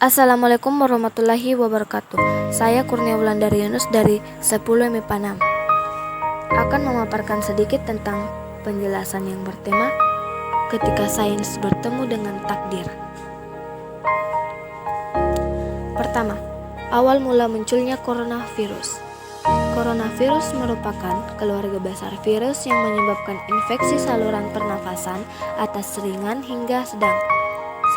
Assalamualaikum warahmatullahi wabarakatuh. Saya Kurnia Wulandari Yunus dari 10 MIPA 6 akan memaparkan sedikit tentang penjelasan yang bertema ketika sains bertemu dengan takdir. Pertama, awal mula munculnya coronavirus. Coronavirus merupakan keluarga besar virus yang menyebabkan infeksi saluran pernafasan atas ringan hingga sedang.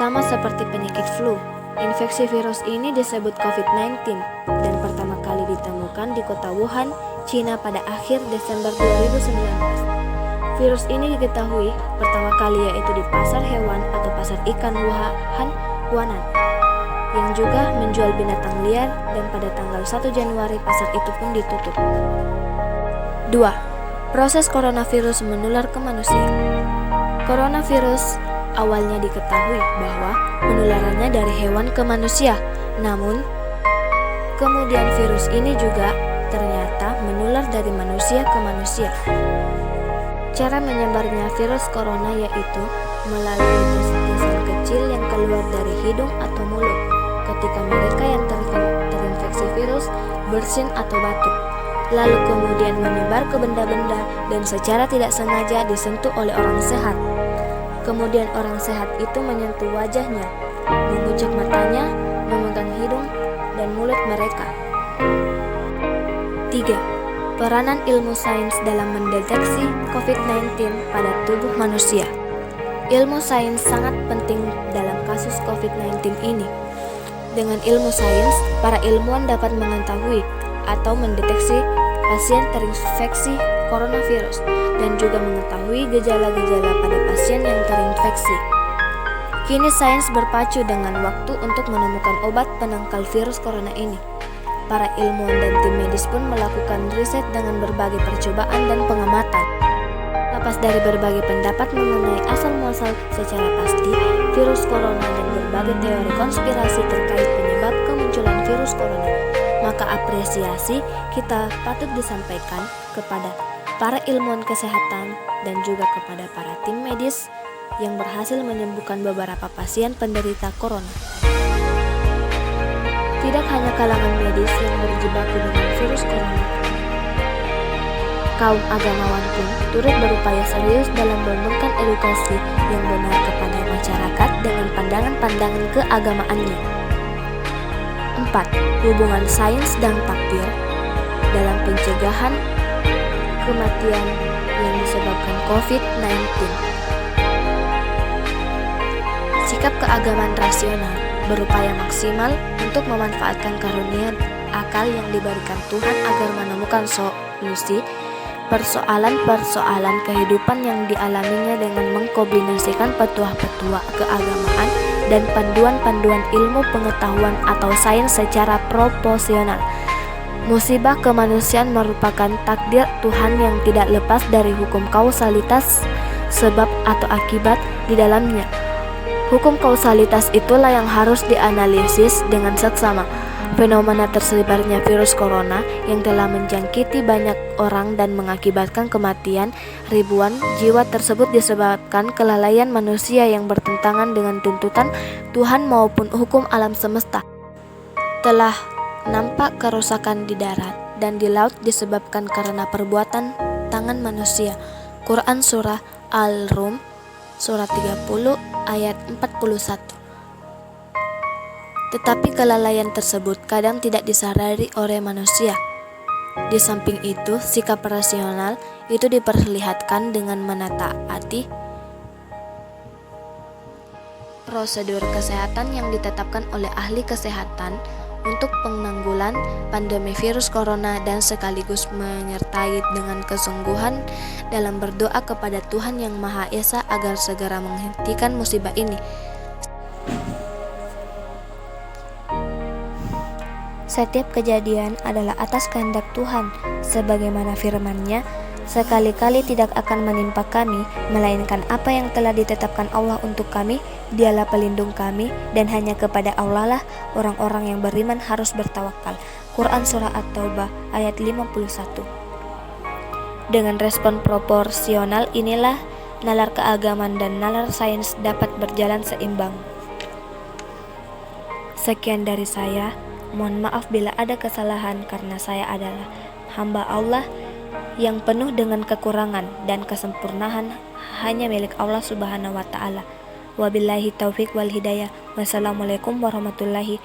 Sama seperti penyakit flu, infeksi virus ini disebut COVID-19 dan pertama kali ditemukan di kota Wuhan, Cina pada akhir Desember 2019. Virus ini diketahui pertama kali yaitu di pasar hewan atau pasar ikan Wuhan, Huanan, yang juga menjual binatang liar, dan pada tanggal 1 Januari pasar itu pun ditutup. 2. Proses coronavirus menular ke manusia. Coronavirus awalnya diketahui bahwa penularannya dari hewan ke manusia, namun kemudian virus ini juga ternyata menular dari manusia ke manusia. Cara menyebarnya virus corona yaitu melalui desisan kecil yang keluar dari hidung atau mulut ketika mereka yang terinfeksi virus bersin atau batuk, lalu kemudian menyebar ke benda-benda dan secara tidak sengaja disentuh oleh orang sehat. Kemudian orang sehat itu menyentuh wajahnya, mengucek matanya, memegang hidung dan mulut mereka. 3. Peranan ilmu sains dalam mendeteksi COVID-19 pada tubuh manusia. Ilmu sains sangat penting dalam kasus COVID-19 ini. Dengan ilmu sains, para ilmuwan dapat mengetahui atau mendeteksi pasien terinfeksi coronavirus dan juga mengetahui gejala-gejala pada pasien yang terinfeksi. Kini sains berpacu dengan waktu untuk menemukan obat penangkal virus corona ini. Para ilmuwan dan tim medis pun melakukan riset dengan berbagai percobaan dan pengamatan. Lepas dari berbagai pendapat mengenai asal-muasal secara pasti virus corona dan berbagai teori konspirasi terkait penyebab kemunculan virus corona, maka apresiasi kita patut disampaikan kepada para ilmuwan kesehatan dan juga kepada para tim medis yang berhasil menyembuhkan beberapa pasien penderita corona. Tidak hanya kalangan medis yang berjibaku dengan virus corona, kaum agamawan pun turut berupaya serius dalam memberikan edukasi yang benar kepada masyarakat dengan pandangan-pandangan keagamaannya. 4. Hubungan sains dan takdir dalam pencegahan kematian yang disebabkan COVID-19. Sikap keagamaan rasional berupaya maksimal untuk memanfaatkan karunia akal yang diberikan Tuhan agar menemukan solusi persoalan-persoalan kehidupan yang dialaminya dengan mengkombinasikan petuah-petuah keagamaan dan panduan-panduan ilmu pengetahuan atau sains secara proporsional. Musibah kemanusiaan merupakan takdir Tuhan yang tidak lepas dari hukum kausalitas sebab atau akibat di dalamnya. Hukum kausalitas itulah yang harus dianalisis dengan seksama. Fenomena tersebarnya virus corona yang telah menjangkiti banyak orang dan mengakibatkan kematian ribuan jiwa tersebut disebabkan kelalaian manusia yang bertentangan dengan tuntutan Tuhan maupun hukum alam semesta. Telah nampak kerusakan di darat dan di laut disebabkan karena perbuatan tangan manusia. Quran Surah Al-Rum Surah 30 ayat 41. Tetapi kelalaian tersebut kadang tidak disadari oleh manusia. Di samping itu, sikap rasional itu diperlihatkan dengan menataati prosedur kesehatan yang ditetapkan oleh ahli kesehatan untuk penanggulan pandemi virus corona dan sekaligus menyertai dengan kesungguhan dalam berdoa kepada Tuhan Yang Maha Esa agar segera menghentikan musibah ini. Setiap kejadian adalah atas kehendak Tuhan, sebagaimana firman-Nya, sekali-kali tidak akan menimpa kami, melainkan apa yang telah ditetapkan Allah untuk kami. Dialah pelindung kami, dan hanya kepada Allah lah orang-orang yang beriman harus bertawakal. Quran Surah At-Taubah ayat 51. Dengan respon proporsional inilah nalar keagamaan dan nalar sains dapat berjalan seimbang. Sekian dari saya. Mohon maaf bila ada kesalahan karena saya adalah hamba Allah yang penuh dengan kekurangan dan kesempurnaan hanya milik Allah Subhanahu wa taala. Wabillahi taufik wal hidayah. Wassalamualaikum warahmatullahi